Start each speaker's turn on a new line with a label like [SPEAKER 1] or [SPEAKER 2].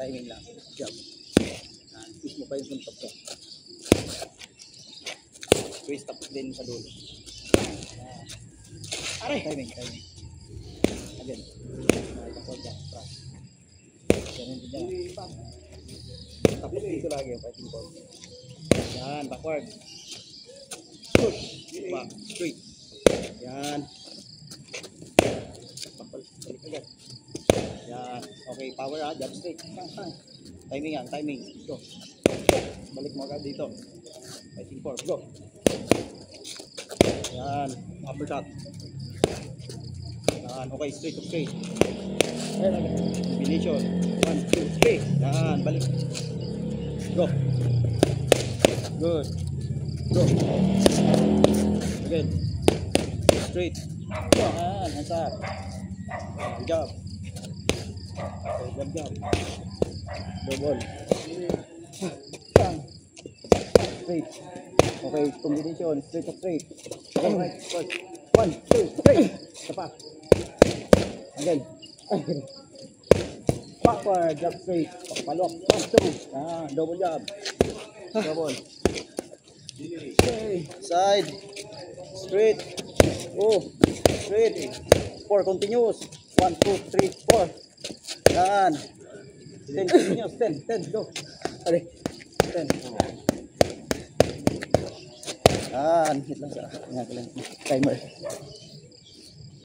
[SPEAKER 1] timing lang. Jump. Twist mo pa yung suntok ko. Twist up din sa dulo. Aray! Timing. Again. Backward jump. Press. Ganun din yan. Tapos dito lagi yung fighting ball. Yan, backward. Shoot. Back. Straight. Yan. Balik agad. Yan. Okay, power ha. Jump straight. Timing yan. Timing. Go. Balik mo agad dito. Fighting force. Go. Yan. Uppercut. Yan. Okay, straight to straight. Combination. 1, 2, 3. Yan. Balik. Go. Good. Go. Again. Straight. Yan. Hands up. Good job. Okay, jump. Double. Straight. Okay, combination. Straight to straight. Okay, right. First. 1, 2, 3. Isa pa. Again. Backward. Jump straight. Palok. 1, 2. Yan. Double jump. Double. Okay. Side. Straight. Oh. Straight. 4 continuous. 1, 2, 3, 4. Yan. 10 continuous. 10. Go. Alright. 10. Yan. Hit lang sa timer.